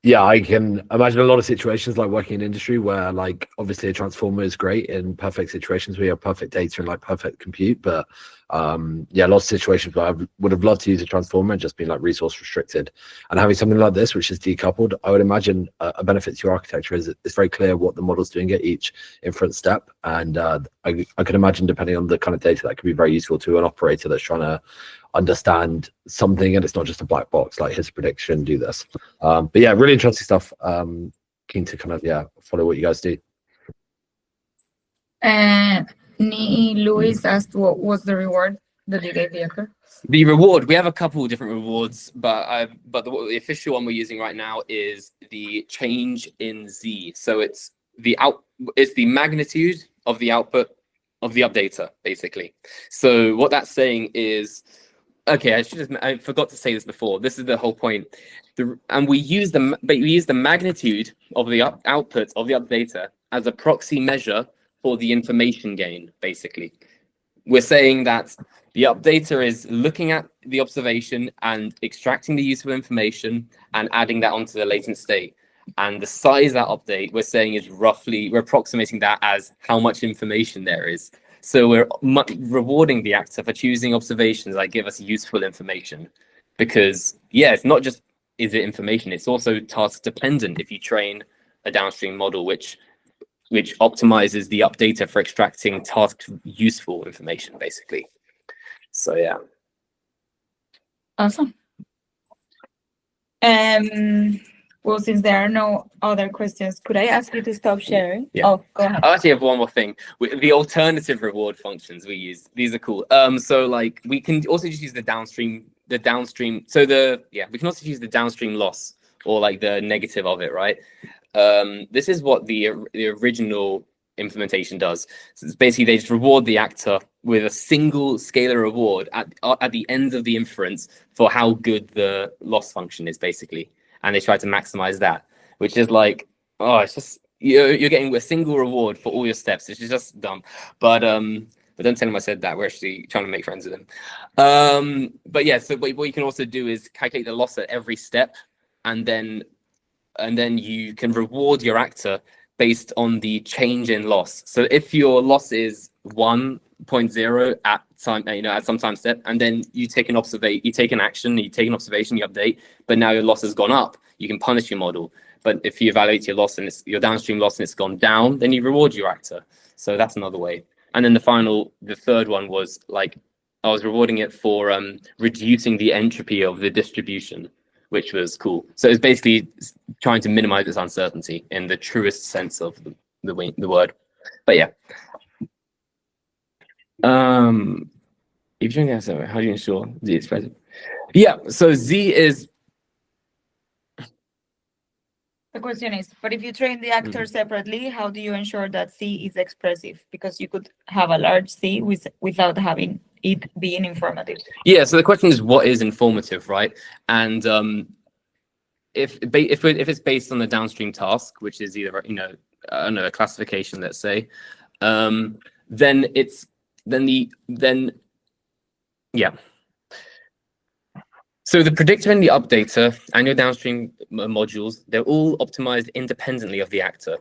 yeah, I can imagine a lot of situations like working in industry where like obviously a transformer is great in perfect situations where you have perfect data and like perfect compute, but yeah, lots of situations where I would have loved to use a transformer and just being like resource restricted. And having something like this, which is decoupled, I would imagine a benefit to your architecture is it's very clear what the model's doing at each inference step. And I can imagine, depending on the kind of data, that could be very useful to an operator that's trying to understand something, and it's not just a black box like his prediction, do this. But yeah, really interesting stuff. Keen to kind of follow what you guys do. Louis asked what was the reward that you gave the actor? The reward, we have a couple of different rewards, but the official one we're using right now is the change in Z. So it's the magnitude of the output of the updater, basically. So what that's saying is, okay, I forgot to say this before. This is the whole point. And we use the magnitude of the output of the updater as a proxy measure for the information gain, basically. We're saying that the updater is looking at the observation and extracting the useful information and adding that onto the latent state. And the size of that update, we're saying is we're approximating that as how much information there is. So we're rewarding the actor for choosing observations that give us useful information. Because, yeah, it's not just is it information, it's also task dependent if you train a downstream model which optimizes the updater for extracting task useful information, basically. So yeah. Awesome. Well, since there are no other questions, could I ask you to stop sharing? Yeah. Oh, go ahead. I actually have one more thing. The alternative reward functions we use, these are cool. So like we can also just use the downstream. So we can also use the downstream loss or like the negative of it, right? This is what the original implementation does. So it's basically they just reward the actor with a single scalar reward at the end of the inference for how good the loss function is, basically. And they try to maximize that, which is like, oh, it's just you're getting a single reward for all your steps. It's just dumb. But don't tell them I said that. We're actually trying to make friends with them. But yeah, so what you can also do is calculate the loss at every step, and then you can reward your actor based on the change in loss. So if your loss is 1.0 at some time step, and then you take an action, you take an observation, you update, but now your loss has gone up, you can punish your model. But if you evaluate your loss and it's your downstream loss and it's gone down, then you reward your actor. So that's another way. And then the third one was like I was rewarding it for reducing the entropy of the distribution, which was cool. So it's basically trying to minimize its uncertainty in the truest sense of the word. But yeah. If you're doing that, how do you ensure Z is present? Yeah, so Z is. The question is, but if you train the actor separately, how do you ensure that C is expressive? Because you could have a large C without having it being informative? Yeah, so the question is, what is informative, right? And if it's based on the downstream task, which is either, you know, I don't know, a classification, let's say, then yeah. So the predictor and the updater and your downstream modules, they're all optimized independently of the actor.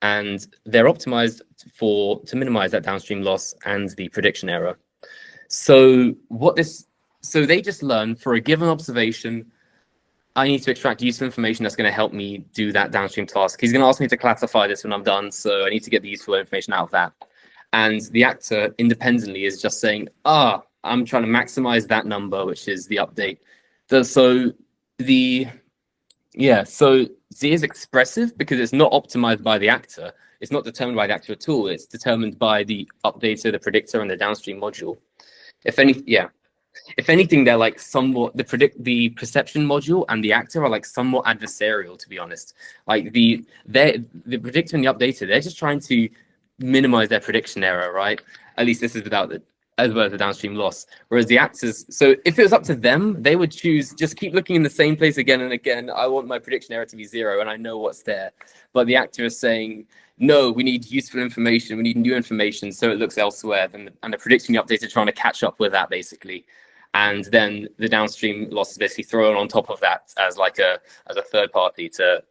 And they're optimized to minimize that downstream loss and the prediction error. So they just learn, for a given observation, I need to extract useful information that's going to help me do that downstream task. He's going to ask me to classify this when I'm done, so I need to get the useful information out of that. And the actor independently is just saying, I'm trying to maximize that number, which is the update. So Z is expressive because it's not optimized by the actor. It's not determined by the actor at all. It's determined by the updater, the predictor, and the downstream module. If anything, they're like somewhat, the perception module and the actor are like somewhat adversarial, to be honest. Like the predictor and the updater, they're just trying to minimize their prediction error, right? At least this is without as well as the downstream loss. Whereas the actors, so if it was up to them, they would choose, just keep looking in the same place again and again. I want my prediction error to be 0 and I know what's there. But the actor is saying, no, we need useful information, we need new information, so it looks elsewhere. And the predicting the updater trying to catch up with that, basically. And then the downstream loss is basically thrown on top of that as like a third party to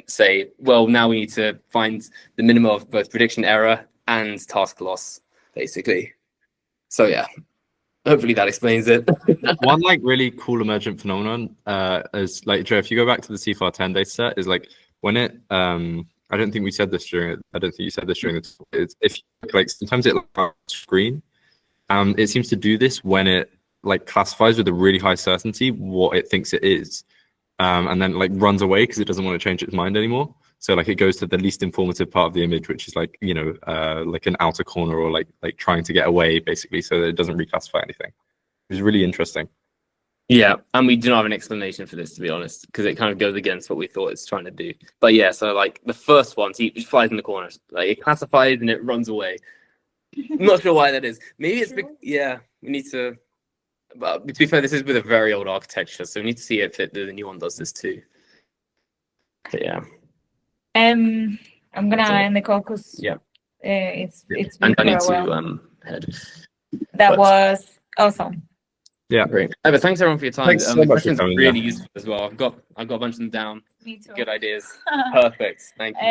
say, well, now we need to find the minimum of both prediction error and task loss, basically. So yeah, hopefully that explains it. One like really cool emergent phenomenon is like, Joe, if you go back to the CFAR 10 data set, is like when it I don't think we said this during it. I don't think you said this during the talk. If like sometimes it like screen, it seems to do this when it like classifies with a really high certainty what it thinks it is, and then like runs away because it doesn't want to change its mind anymore. So like it goes to the least informative part of the image, which is like, you know, like an outer corner or like trying to get away, basically, so that it doesn't reclassify anything. It's really interesting. Yeah, and we do not have an explanation for this, to be honest, because it kind of goes against what we thought it's trying to do. But yeah, so like the first one, it just flies in the corners. Like it classifies and it runs away. I'm not sure why that is. Maybe it's yeah, we need to. But to be fair, this is with a very old architecture, so we need to see if the new one does this too. But yeah. I'm gonna end the call because it's and I been need for a while. to head. That was awesome. Yeah, great. But thanks everyone for your time. Thanks so the much for questions are coming, really yeah. useful as well. I've got a bunch of them down. Me too. Good ideas. Perfect. Thank you.